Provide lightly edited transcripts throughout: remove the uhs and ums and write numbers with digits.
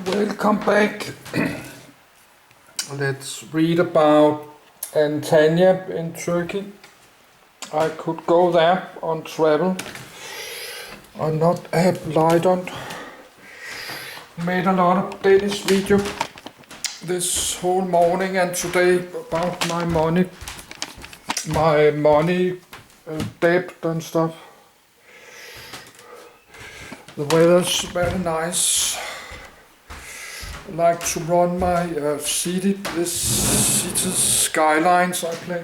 Welcome back. Let's read about Antalya in Turkey. I could go there on travel. I'm not have light on. Made a lot of Danish video this whole morning and today about my money debt and stuff. The weather's very nice. I like to run my cities skylines I play.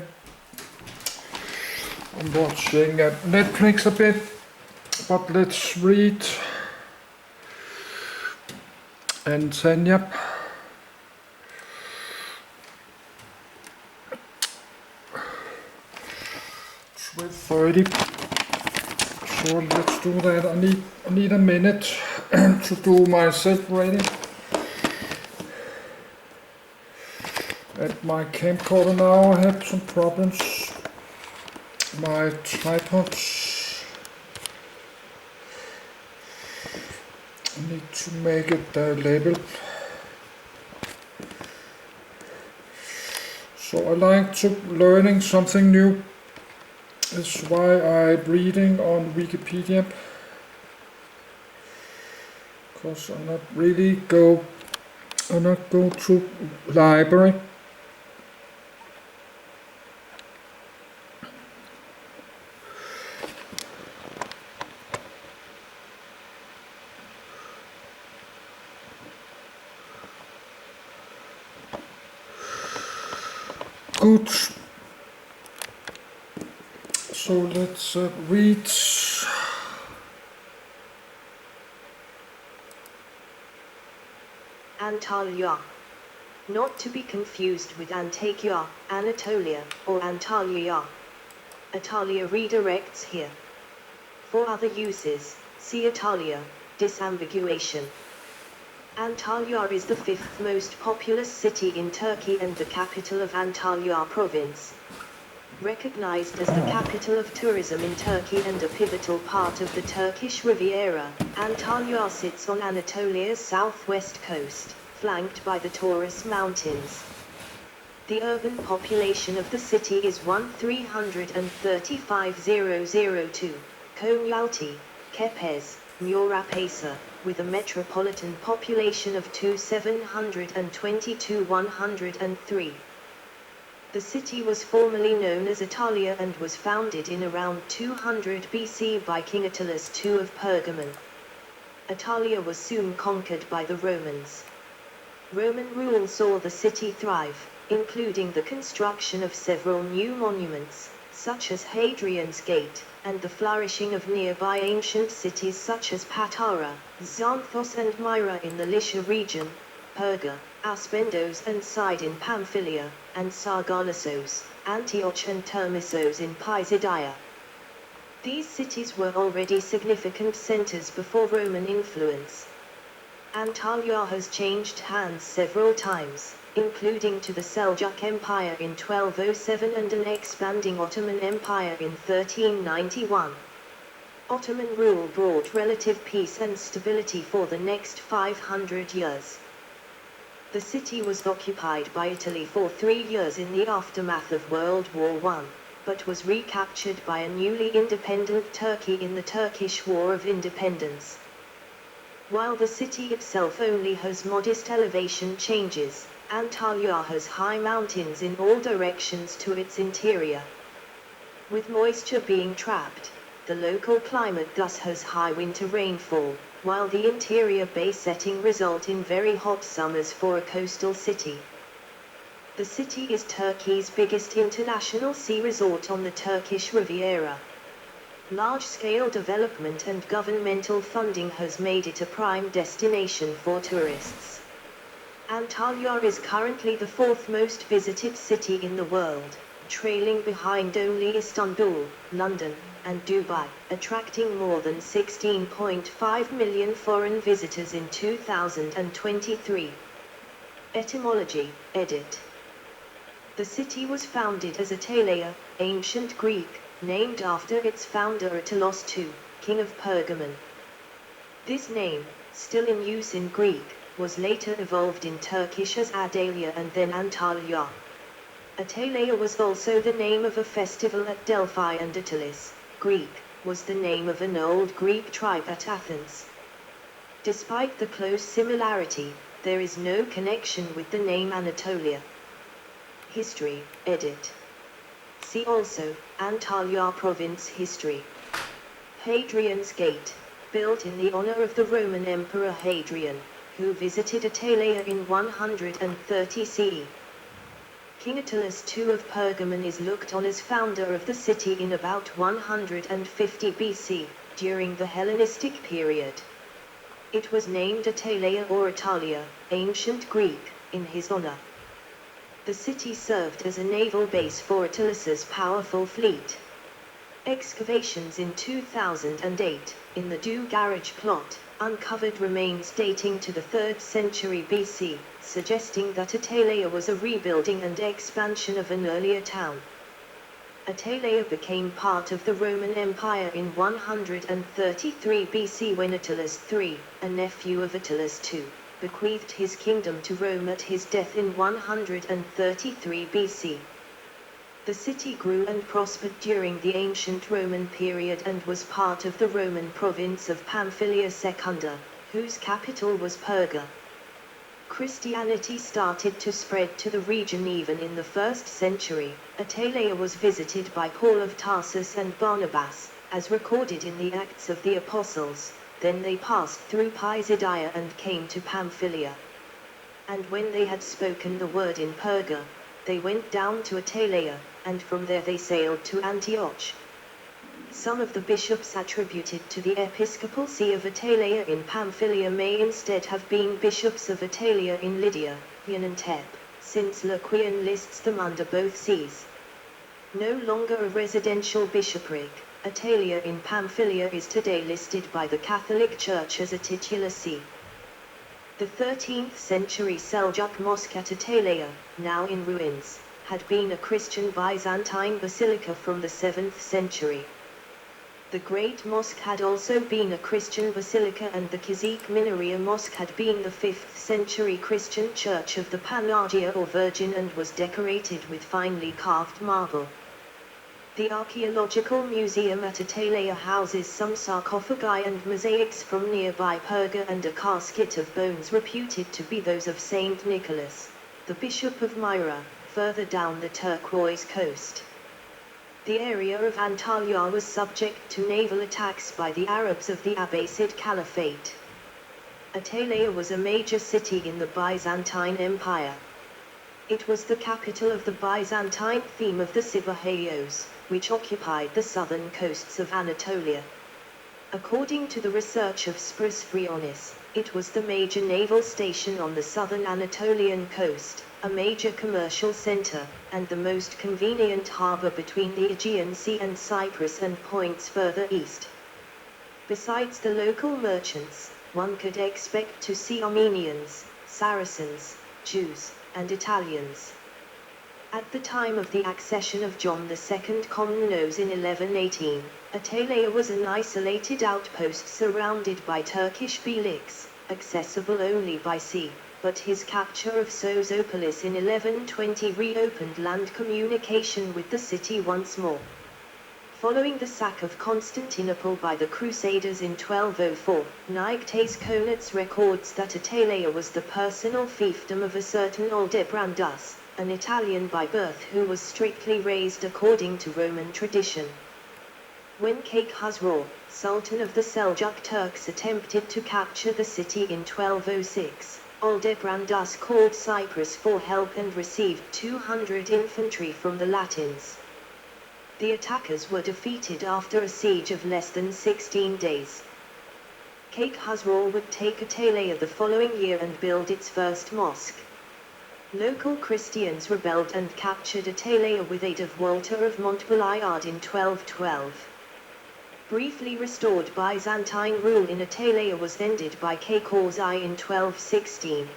I'm watching Netflix a bit, but let's read Antalya. It's 12:30. So let's do that. I need a minute to do myself ready. At my camcorder now I have some problems. My tripod. I need to make it label. So I like to learning something new. That's why I'm reading on Wikipedia. Because I not go to library. Good. So let's read. Antalya. Not to be confused with Antakya, Anatolia, or Antalya. Antalya redirects here. For other uses, see Antalya, disambiguation. Antalya is the fifth most populous city in Turkey and the capital of Antalya province. Recognized as the capital of tourism in Turkey and a pivotal part of the Turkish Riviera, Antalya sits on Anatolia's southwest coast, flanked by the Taurus Mountains. The urban population of the city is 1,335,002, Konyaaltı, Kepez, Muratpaşa, with a metropolitan population of 2,722,103. The city was formerly known as Antalya and was founded in around 200 BC by King Attalus II of Pergamon. Antalya was soon conquered by the Romans. Roman rule saw the city thrive, including the construction of several new monuments, such as Hadrian's Gate, and the flourishing of nearby ancient cities such as Patara, Xanthos and Myra in the Lycia region, Perga, Aspendos and Side in Pamphylia, and Sargalassos, Antioch and Termissos in Pisidia. These cities were already significant centers before Roman influence. Antalya has changed hands several times, including to the Seljuk Empire in 1207 and an expanding Ottoman Empire in 1391. Ottoman rule brought relative peace and stability for the next 500 years. The city was occupied by Italy for 3 years in the aftermath of World War I, but was recaptured by a newly independent Turkey in the Turkish War of Independence. While the city itself only has modest elevation changes, Antalya has high mountains in all directions to its interior. With moisture being trapped, the local climate thus has high winter rainfall, while the interior base setting result in very hot summers for a coastal city. The city is Turkey's biggest international sea resort on the Turkish Riviera. Large-scale development and governmental funding has made it a prime destination for tourists. Antalya is currently the fourth most visited city in the world, trailing behind only Istanbul, London, and Dubai, attracting more than 16.5 million foreign visitors in 2023. Etymology, edit. The city was founded as Antalya, ancient Greek, named after its founder Attalus II, king of Pergamon. This name, still in use in Greek, was later evolved in Turkish as Antalya and then Antalya. Antalya was also the name of a festival at Delphi, and Attalus, Greek, was the name of an old Greek tribe at Athens. Despite the close similarity, there is no connection with the name Anatolia. History, edit. See also, Antalya Province History. Hadrian's Gate, built in the honor of the Roman Emperor Hadrian, who visited Antalya in 130 CE. King Attalus II of Pergamon is looked on as founder of the city in about 150 BC, during the Hellenistic period. It was named Antalya or Antalya, ancient Greek, in his honor. The city served as a naval base for Attalus's powerful fleet. Excavations in 2008, in the Do Garage plot, uncovered remains dating to the 3rd century BC, suggesting that Antalya was a rebuilding and expansion of an earlier town. Antalya became part of the Roman Empire in 133 BC when Attalus III, a nephew of Attalus II, bequeathed his kingdom to Rome at his death in 133 BC. The city grew and prospered during the ancient Roman period and was part of the Roman province of Pamphylia Secunda, whose capital was Perga. Christianity started to spread to the region even in the 1st century. Antalya was visited by Paul of Tarsus and Barnabas, as recorded in the Acts of the Apostles. Then they passed through Pisidia and came to Pamphylia. And when they had spoken the word in Perga, they went down to Antalya, and from there they sailed to Antioch. Some of the bishops attributed to the episcopal see of Antalya in Pamphylia may instead have been bishops of Antalya in Lydia, Chion and Tep, since Lucian lists them under both sees. No longer a residential bishopric, Antalya in Pamphylia is today listed by the Catholic Church as a titular see. The 13th century Seljuk Mosque at Antalya, now in ruins, had been a Christian Byzantine basilica from the 7th century. The Great Mosque had also been a Christian basilica, and the Kizik Minaria Mosque had been the 5th century Christian church of the Panagia or Virgin and was decorated with finely carved marble. The Archaeological Museum at Antalya houses some sarcophagi and mosaics from nearby Perga and a casket of bones reputed to be those of Saint Nicholas, the Bishop of Myra, further down the turquoise coast. The area of Antalya was subject to naval attacks by the Arabs of the Abbasid Caliphate. Antalya was a major city in the Byzantine Empire. It was the capital of the Byzantine theme of the Sivahayos, which occupied the southern coasts of Anatolia. According to the research of Sprasfrionis, it was the major naval station on the southern Anatolian coast, a major commercial center, and the most convenient harbor between the Aegean Sea and Cyprus and points further east. Besides the local merchants, one could expect to see Armenians, Saracens, Jews, and Italians. At the time of the accession of John II Komnenos in 1118, Antalya was an isolated outpost surrounded by Turkish beyliks, accessible only by sea, but his capture of Sozopolis in 1120 reopened land communication with the city once more. Following the sack of Constantinople by the Crusaders in 1204, Niktas Konats records that Antalya was the personal fiefdom of a certain Aldebrandus, an Italian by birth who was strictly raised according to Roman tradition. When Sheikh Khosrow, Sultan of the Seljuk Turks, attempted to capture the city in 1206, Aldebrandus called Cyprus for help and received 200 infantry from the Latins. The attackers were defeated after a siege of less than 16 days. Sheikh Khosrow would take Antalya the following year and build its first mosque. Local Christians rebelled and captured Antalya with aid of Walter of Montbéliard in 1212. Briefly restored Byzantine rule in Antalya was ended by Sheikh Orzai in 1216.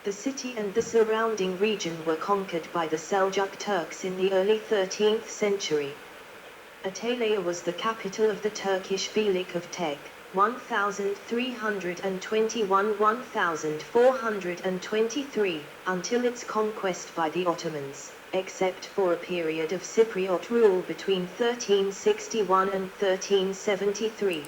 The city and the surrounding region were conquered by the Seljuk Turks in the early 13th century. Antalya was the capital of the Turkish beylik of Tek, 1321–1423, until its conquest by the Ottomans, except for a period of Cypriot rule between 1361 and 1373.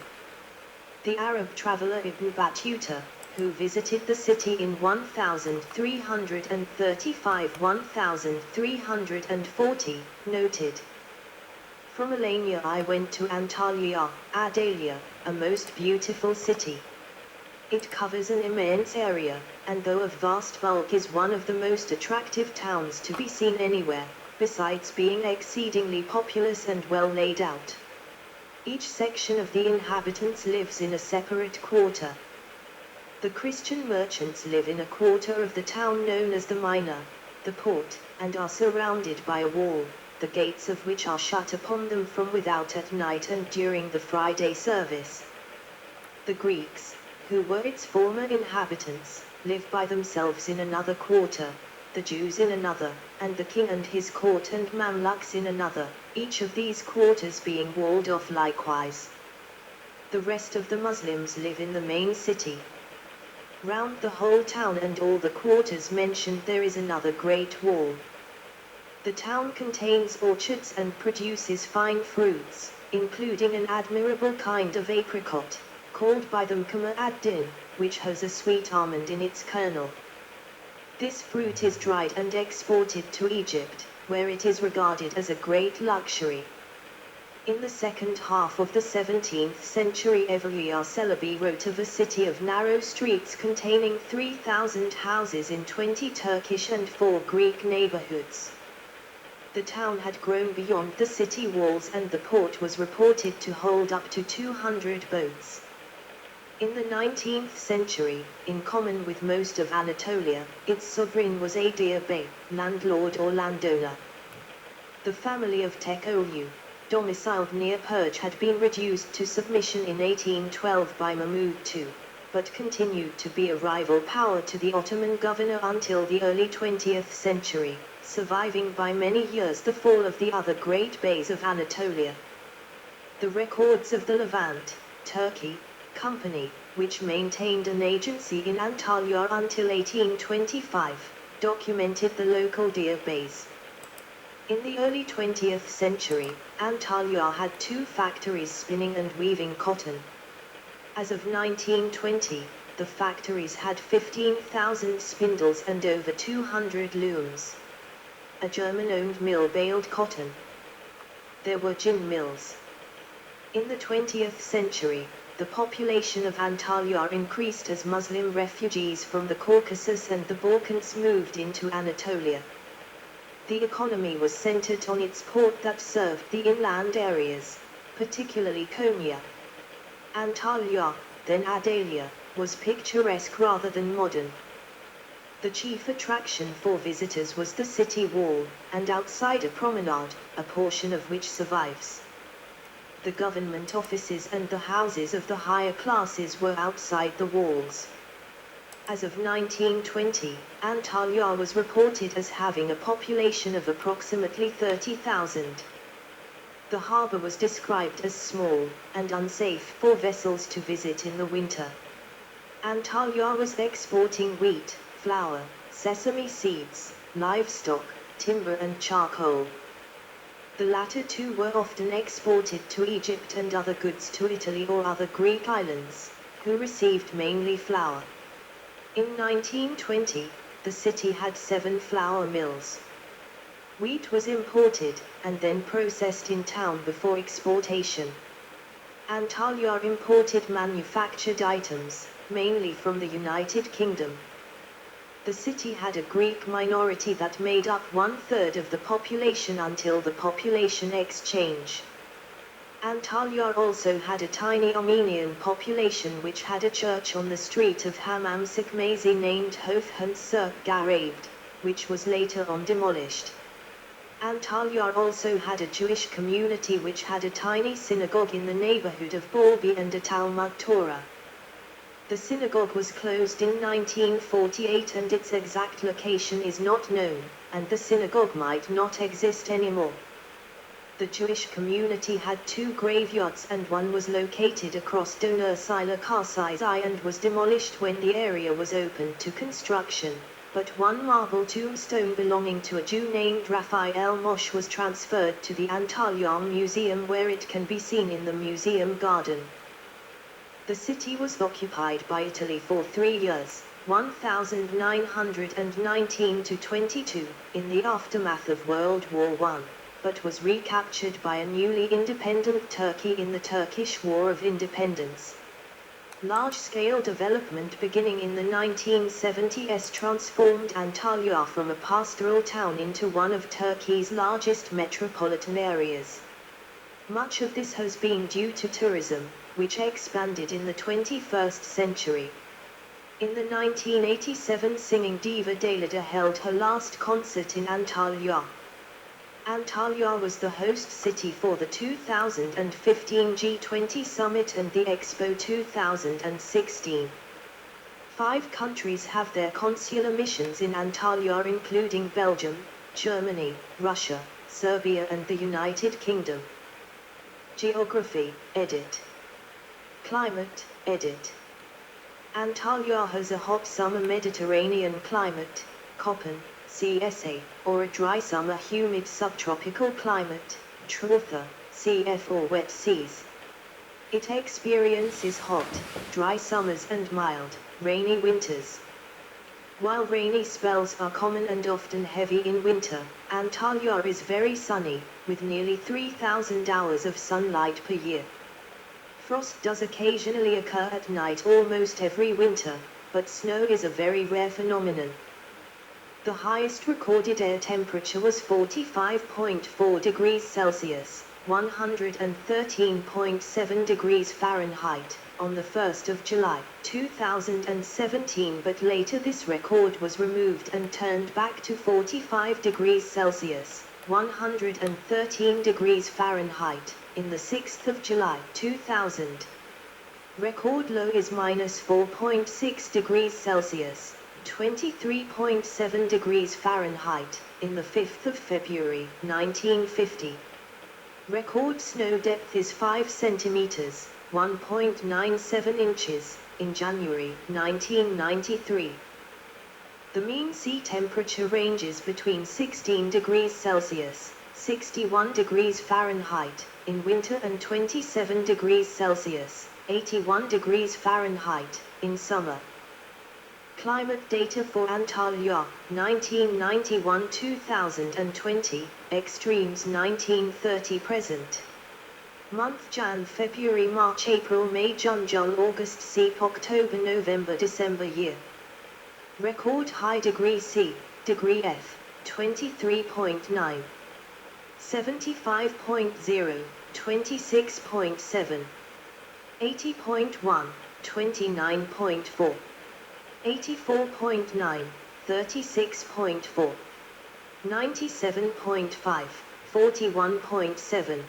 The Arab traveller Ibn Battuta, who visited the city in 1335–1340, noted, "From Alania I went to Antalya, Antalya, a most beautiful city. It covers an immense area, and though of vast bulk is one of the most attractive towns to be seen anywhere, besides being exceedingly populous and well laid out. Each section of the inhabitants lives in a separate quarter. The Christian merchants live in a quarter of the town known as the Mina, the port, and are surrounded by a wall, the gates of which are shut upon them from without at night and during the Friday service. The Greeks, who were its former inhabitants, live by themselves in another quarter, the Jews in another, and the king and his court and Mamluks in another, each of these quarters being walled off likewise. The rest of the Muslims live in the main city. Round the whole town and all the quarters mentioned there is another great wall. The town contains orchards and produces fine fruits, including an admirable kind of apricot, called by them Kama ad-Din, which has a sweet almond in its kernel. This fruit is dried and exported to Egypt, where it is regarded as a great luxury. In the second half of the 17th century Evliya Celebi wrote of a city of narrow streets containing 3,000 houses in 20 Turkish and 4 Greek neighborhoods. The town had grown beyond the city walls and the port was reported to hold up to 200 boats. In the 19th century, in common with most of Anatolia, its sovereign was a Dir Bey, landlord or landowner. The family of Tekoğlu, domiciled near Perj, had been reduced to submission in 1812 by Mahmud II, but continued to be a rival power to the Ottoman governor until the early 20th century, surviving by many years the fall of the other great beys of Anatolia. The records of the Levant, Turkey, Company, which maintained an agency in Antalya until 1825, documented the local Dir Beys. In the early 20th century, Antalya had 2 factories spinning and weaving cotton. As of 1920, the factories had 15,000 spindles and over 200 looms. A German-owned mill baled cotton. There were gin mills. In the 20th century, the population of Antalya increased as Muslim refugees from the Caucasus and the Balkans moved into Anatolia. The economy was centered on its port that served the inland areas, particularly Konya. Antalya, then Antalya, was picturesque rather than modern. The chief attraction for visitors was the city wall, and outside a promenade, a portion of which survives. The government offices and the houses of the higher classes were outside the walls. As of 1920, Antalya was reported as having a population of approximately 30,000. The harbour was described as small, and unsafe for vessels to visit in the winter. Antalya was exporting wheat, flour, sesame seeds, livestock, timber and charcoal. The latter two were often exported to Egypt and other goods to Italy or other Greek islands, who received mainly flour. In 1920, the city had 7 flour mills. Wheat was imported, and then processed in town before exportation. Antalya imported manufactured items, mainly from the United Kingdom. The city had a Greek minority that made up 1/3 of the population until the population exchange. Antalya also had a tiny Armenian population which had a church on the street of Hammam Sikmazi named Hofhansur Garabed, which was later on demolished. Antalya also had a Jewish community which had a tiny synagogue in the neighborhood of Balbi and a Talmud Torah. The synagogue was closed in 1948 and its exact location is not known, and the synagogue might not exist anymore. The Jewish community had 2 graveyards and one was located across Donur Sila Karsizai and was demolished when the area was opened to construction, but one marble tombstone belonging to a Jew named Raphael Moshe was transferred to the Antalya Museum where it can be seen in the museum garden. The city was occupied by Italy for 3 years, 1919 to 22, in the aftermath of World War I, but was recaptured by a newly independent Turkey in the Turkish War of Independence. Large-scale development beginning in the 1970s transformed Antalya from a pastoral town into one of Turkey's largest metropolitan areas. Much of this has been due to tourism, which expanded in the 21st century. In the 1987 singing diva Dalida held her last concert in Antalya. Antalya was the host city for the 2015 G20 Summit and the Expo 2016. 5 countries have their consular missions in Antalya including Belgium, Germany, Russia, Serbia and the United Kingdom. Geography, edit. Climate, edit. Antalya has a hot summer Mediterranean climate, Köppen, CSA, or a dry summer humid subtropical climate, Trutha, CF or wet seas. It experiences hot, dry summers and mild, rainy winters. While rainy spells are common and often heavy in winter, Antalya is very sunny, with nearly 3,000 hours of sunlight per year. Frost does occasionally occur at night almost every winter, but snow is a very rare phenomenon. The highest recorded air temperature was 45.4 degrees Celsius, 113.7 degrees Fahrenheit, on the 1st of July, 2017, but later this record was removed and turned back to 45 degrees Celsius, 113 degrees Fahrenheit, in the 6th of July, 2000. Record low is minus 4.6 degrees Celsius, 23.7 degrees Fahrenheit, in the 5th of February, 1950. Record snow depth is 5 centimeters, 1.97 inches, in January, 1993. The mean sea temperature ranges between 16 degrees Celsius, 61 degrees Fahrenheit, in winter and 27 degrees Celsius, 81 degrees Fahrenheit, in summer. Climate data for Antalya, 1991-2020, extremes 1930 present. Month Jan, February, March, April, May, June, July, August, Sep, October, November, December year. Record high degree C, degree F, 23.9. 75.0, 26.7. 80.1, 29.4. 84.9, 36.4. 97.5, 41.7.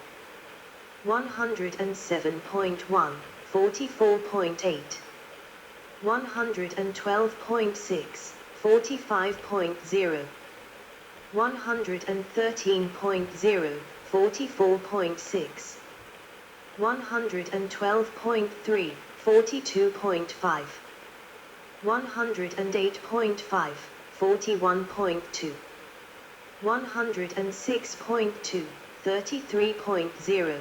107.1, 44.8. 112.6, 45.0. 113.0, 44.6. 112.3, 42.5. 108.5, 41.2. 106.2, 33.0.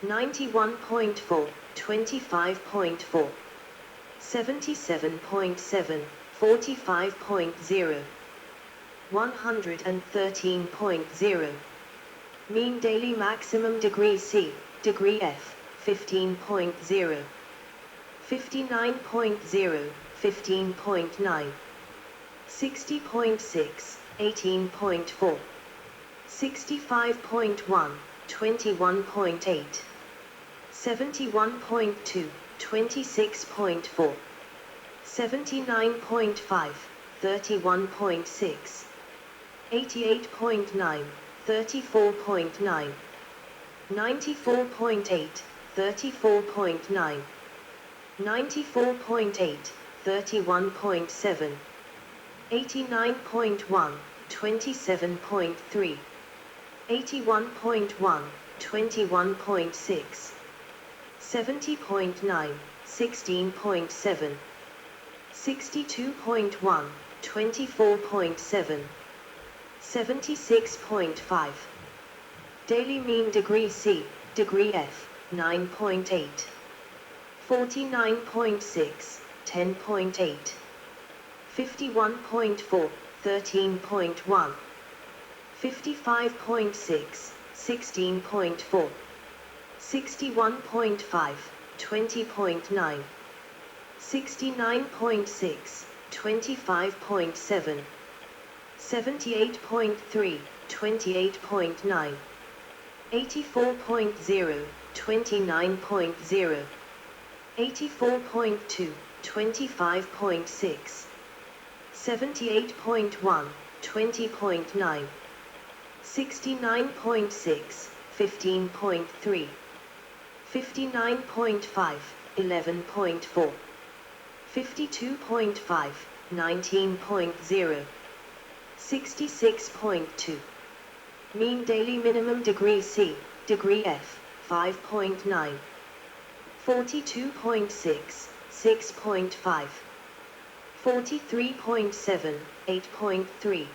91.4, 25.4. 77.7, 45.0. 113.0. Mean daily maximum degree C, degree F, 15.0. 59.0, 15.9. 60.6, 18.4. 65.1, 21.8. 71.2, 26.4. 79.5, 31.6. 88.9, 34.9. 94.8, 34.9. 94.8, 31.7. 89.1, 27.3. 81.1, 21.6. 70.9, 16.7. 62.1, 24.7. 76.5. Daily mean degree C, degree F, 9.8. 49.6, 10.8. 51.4, 13.1. 55.6, 16.4. 61.5, 20.9. 69.6, 25.7. 78.3, 28.9. 84.0, 29.0. 84.2, 25.6. 78.1, 20.9. 69.6, 15.3. 59.5, 11.4. 52.5, 19.0. 66.2. Mean daily minimum degree C, degree F, 5.9. 42.6, 6.5. 43.7, 8.3.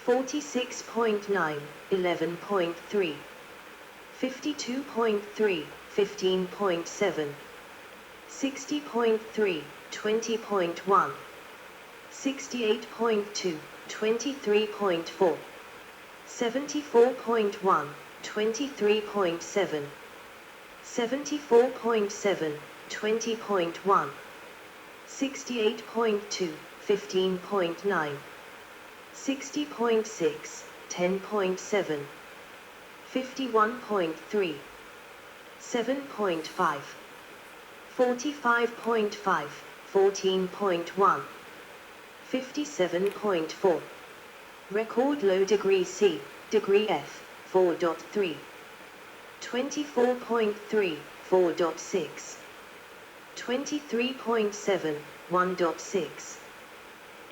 46.9, 11.3. 52.3, 15.7. 60.3, 20.1. 68.2, 23.4. 74.1, 23.7. 74.7, 20.1. 68.2, 15.9. 60.6, 10.7. 51.3. 7.5. 45.5, 14.1. 57.4. Record low degree C, degree F, 4.3. 24.3, 4.6. 23.7, 1.6.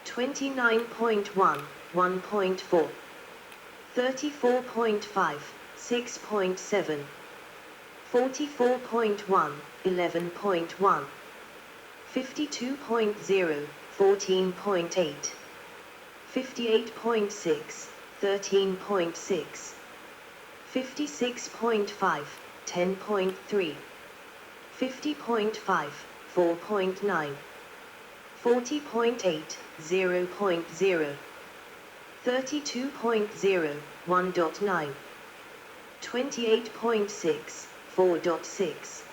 29.1, 1.4. 34.5, 6.7. 44.1, 11.1. 52.0, 14.8. 58.6, 13.6. 56.5, 10.3. 50.5, 4.9. 40.8, 0.0. 32.0, 1.9. 28.6, 4.6.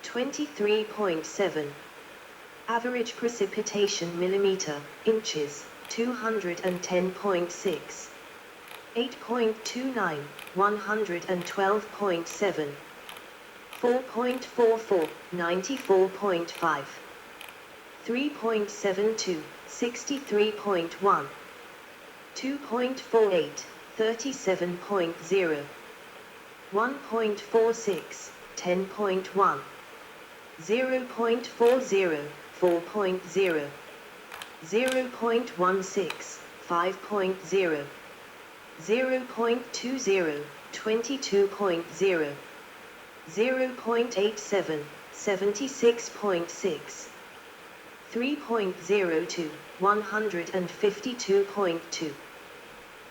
23.7. Average precipitation millimeter, inches, 210.6. 8.29, 112.7. 4.44, 94.5. 3.72, 63.1. 2.48, 37.0. 1.46, 10.1. 0.40, 4.0. 0.16, 5.0. 0.20, 22.0. 0.87, 76.6. 3.02, 152.2.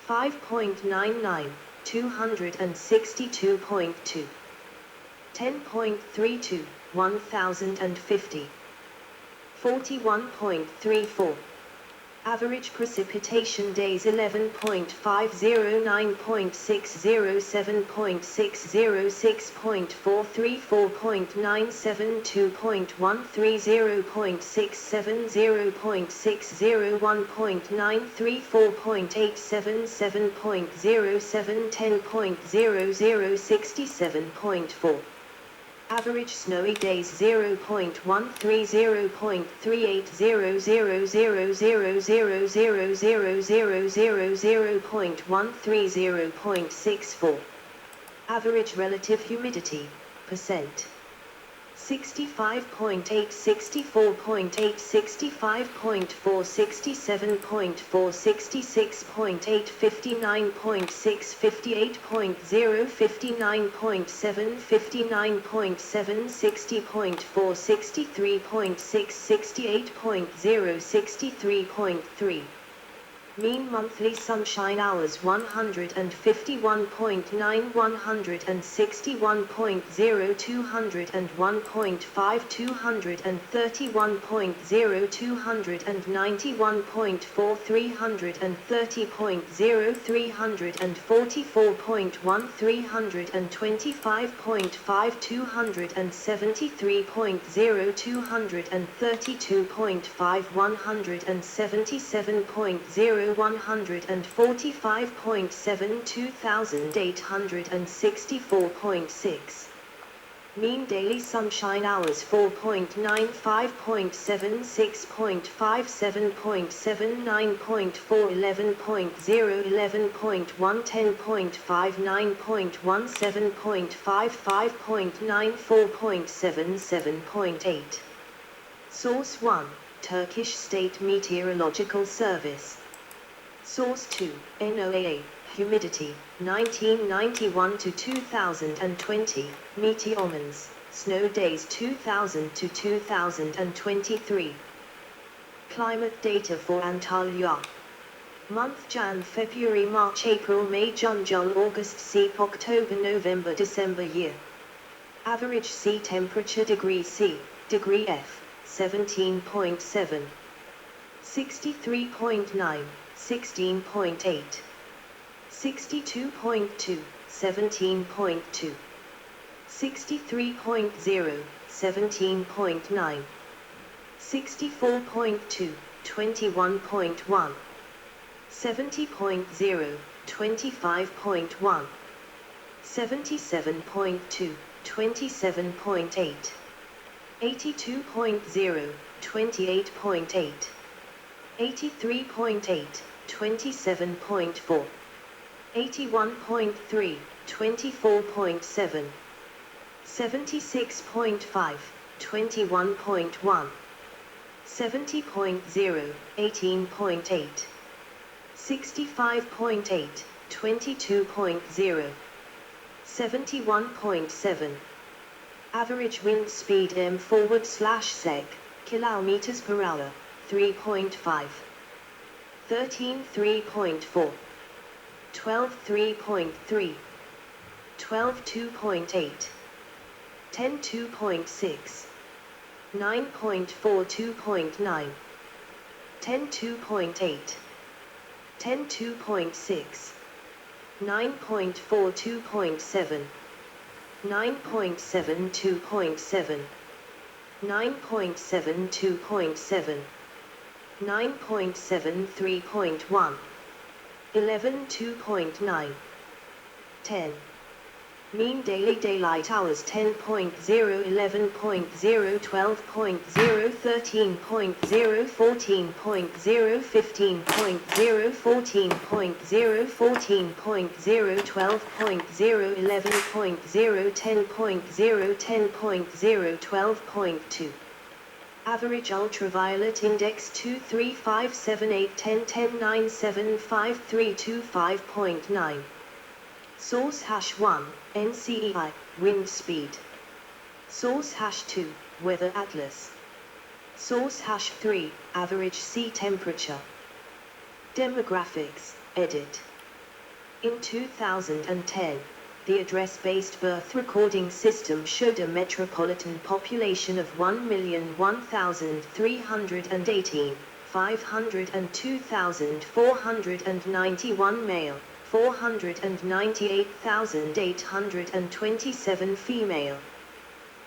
5.99, 262.2. 10.32, 1050. 41.34. Average precipitation days 11.50, 9.60, 7.60, 6.43, 4.97, 2.13, 0.67, 0.60, 1.93, 4.87, 7.07, 10.00, 67.4. Average snowy days 0.13, 0.38, 0.13, 0.64. Average relative humidity, percent. 65.8, 64.8, 65.4, 67.4, 66.8, 59.6, 58.0, 59.7, 59.7, 60.4, 63.6, 68.0, 63.3. Mean monthly sunshine hours 151.9, 161.0, 201.5, 231.0, 291.4, 330.0, 344.1, 325.5, 273.0, 232.5, 177.0, 145.7, 2864.6. Mean daily sunshine hours 4.9, 5.7, 6.5, 7.7, 9.4, 11.0, 11.1, 10.5, 9.1, 7.5, 5.9, 4.7, 7.8. Source 1, Turkish State Meteorological Service. Source 2, NOAA, Humidity, 1991 to 2020, Meteormans, Snow Days 2000 to 2023. Climate data for Antalya. Month Jan, February, March, April, May, June, July, August, Sep, October, November, December. Year. Average sea temperature degree C, degree F, 17.7. 63.9, 16.8. 62.2, 17.2. 63.0, 17.9. 64.2, 21.1. 70.0, 25.1. 77.2, 27.8. 82.0, 28.8. 83.8, 27.4. 81.3, 24.7. 76.5, 21.1. 70.0, 18.8. 65.8, 22.0. 71.7. Average wind speed m/sec, kilometers per hour, 3.5. 13, 3.4. 12, 3.3. 12, 2.8. 10, 2.6. 9.4, 2.9. 10, 2.8. 10, 2.6. 9.4, 2.7. 9.7, 2.7. 9.7, 2.7. 9.7, 3.1. 11, 2.9. 10. Mean daily daylight hours 10.0, 11.0, 12.0, 13.0, 14.0, 15.0, 14.0, 14.0, 12.0, 11.0, 10.0, 10.0, 12.2. Average ultraviolet index 23578 10 10 975 325.9. Source #1, NCEI, wind speed. Source #2, weather atlas. Source #3, average sea temperature. Demographics, edit. In 2010, the address-based birth recording system showed a metropolitan population of 1,001,318, 502,491 male, 498,827 female.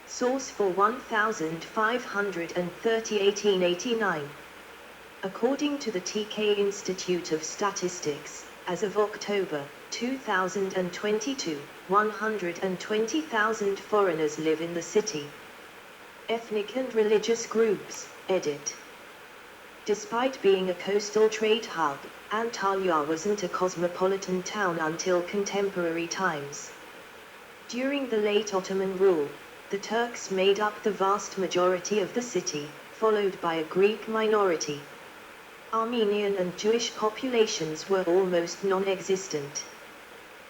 Source for 1,530 1889. According to the TK Institute of Statistics, as of October 2022, 120,000 foreigners live in the city. Ethnic and religious groups, edit. Despite being a coastal trade hub, Antalya wasn't a cosmopolitan town until contemporary times. During the late Ottoman rule, The Turks made up the vast majority of the city, followed by a Greek minority. Armenian and Jewish populations were almost non-existent.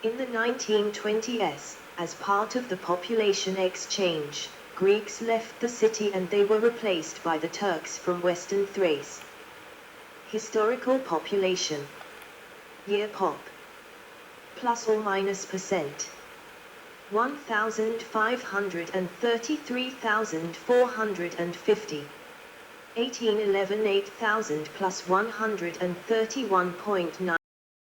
In the 1920s, as part of the population exchange, Greeks left the city and they were replaced by the Turks from Western Thrace. Historical population. Year pop. Plus or minus %. 1,533,450. 1811 8,000 plus 131.9.